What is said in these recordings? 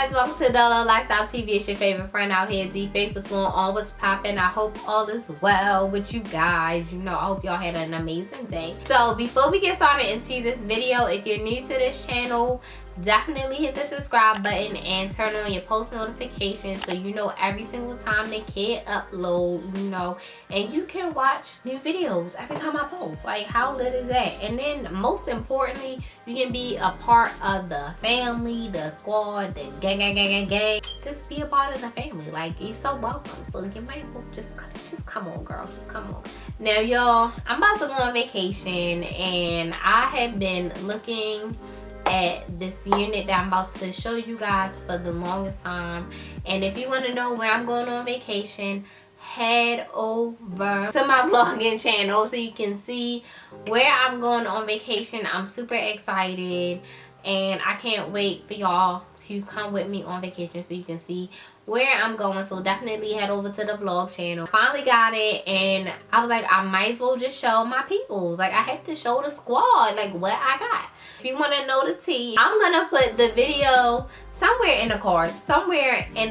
guys, welcome to Dolo Lifestyle TV. It's your favorite friend out here, D Faith. What's going on? What's popping? I hope all is well with you guys. You know, I hope y'all had an amazing day. So before we get started into this video, if you're new to this channel, definitely hit the subscribe button and turn on your post notifications so you know every single time the kid upload, you know, and you can watch new videos every time I post. Like, how lit is that? And then most importantly, you can be a part of the family, the squad, the gang. Just be a part of the family. Like, you're so welcome. So you might as well just come on, girl. Just come on. Now, y'all, I'm about to go on vacation, and I have been looking at this unit that I'm about to show you guys for the longest time. And if you want to know where I'm going on vacation, head over to my vlogging channel so you can see where I'm going on vacation. I'm super excited and I can't wait for y'all to come with me on vacation so you can see where I'm going. So definitely head over to the vlog channel. Finally got it, and I was like, I might as well just show my peoples. Like, I have to show the squad like what I got. If you want to know the tea, I'm gonna put the video somewhere in the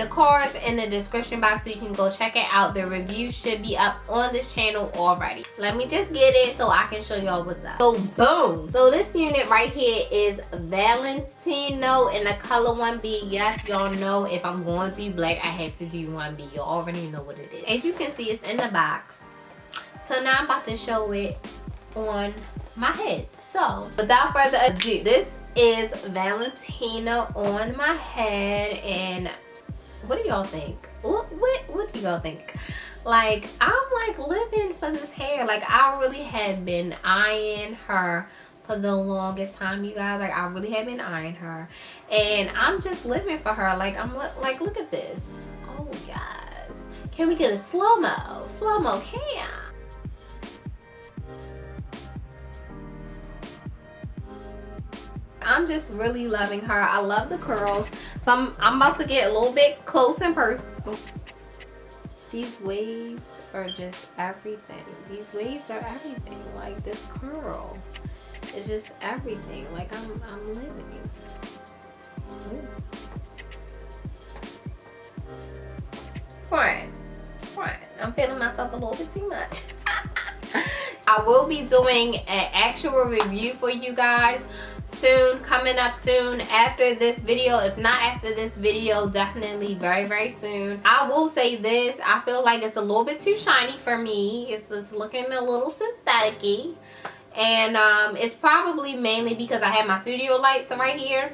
cards, in the description box, so you can go check it out. The review should be up on this channel already. Let me just get it so I can show y'all what's up. So boom. So this unit right here is Valentino in the color 1B. Yes, y'all know if I'm going to do black, I have to do 1B. You already know what it is. As you can see, it's in the box. So now I'm about to show it on my head. So without further ado, this is Valentino on my head, and what do y'all think? What do y'all think? Like, I'm like living for this hair. Like, I really have been eyeing her for the longest time, you guys. Like, I really have been eyeing her, and I'm just living for her. Like, I'm like, look at this. Oh yes, can we get a slow-mo cam? I'm just really loving her. I love the curls. So I'm about to get a little bit close and personal. These waves are just everything. These waves are everything. Like, this curl is just everything. Like, I'm living. Ooh. Fine. I'm feeling myself a little bit too much. I will be doing an actual review for you guys soon, coming up soon after this video. If not after this video, definitely very soon. I will say this, I feel like it's a little bit too shiny for me. It's looking a little synthetic-y, and it's probably mainly because I have my studio lights right here,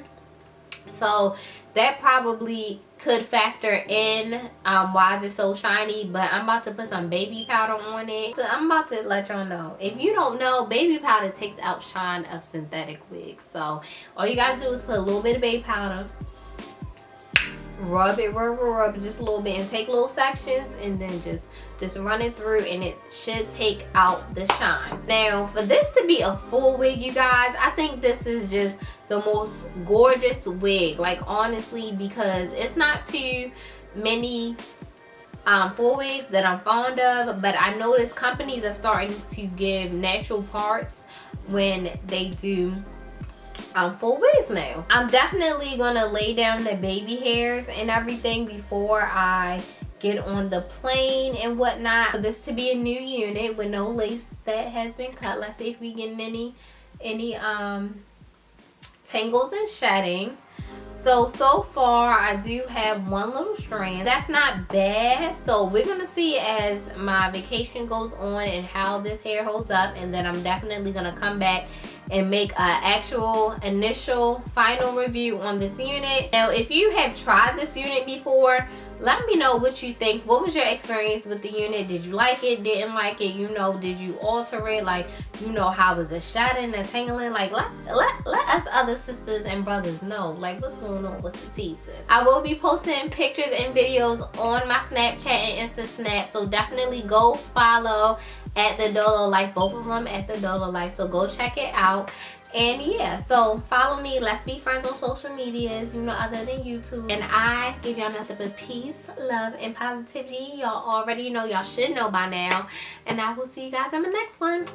so that probably could factor in why is it so shiny. But I'm about to put some baby powder on it. So I'm about to let y'all know, if you don't know, baby powder takes out shine of synthetic wigs. So all you guys do is put a little bit of baby powder, rub it just a little bit, and take little sections, and then just run it through, and it should take out the shine. Now, for this to be a full wig, you guys, I think this is just the most gorgeous wig, like, honestly, because it's not too many full wigs that I'm fond of, but I notice companies are starting to give natural parts when they do full wigs now. I'm definitely gonna lay down the baby hairs and everything before I get on the plane and whatnot. For this to be a new unit with no lace that has been cut. Let's see if we get any tangles and shedding. So far I do have one little strand. That's not bad. So we're gonna see as my vacation goes on and how this hair holds up, and then I'm definitely gonna come back and make an actual initial final review on this unit. Now, if you have tried this unit before, let me know what you think. What was your experience with the unit? Did you like it? Didn't like it? You know, did you alter it? Like, you know, how was it shedding and tangling? Like, let us other sisters and brothers know, like, what's going on with the teasers. I will be posting pictures and videos on my Snapchat and Insta Snap, so definitely go follow at the Dolo Life, both of them at the Dolo Life, so go check it out. And yeah, so follow me. Let's be friends on social medias, you know, other than YouTube. And I give y'all nothing but peace, love, and positivity. Y'all already know, y'all should know by now. And I will see you guys in the next one.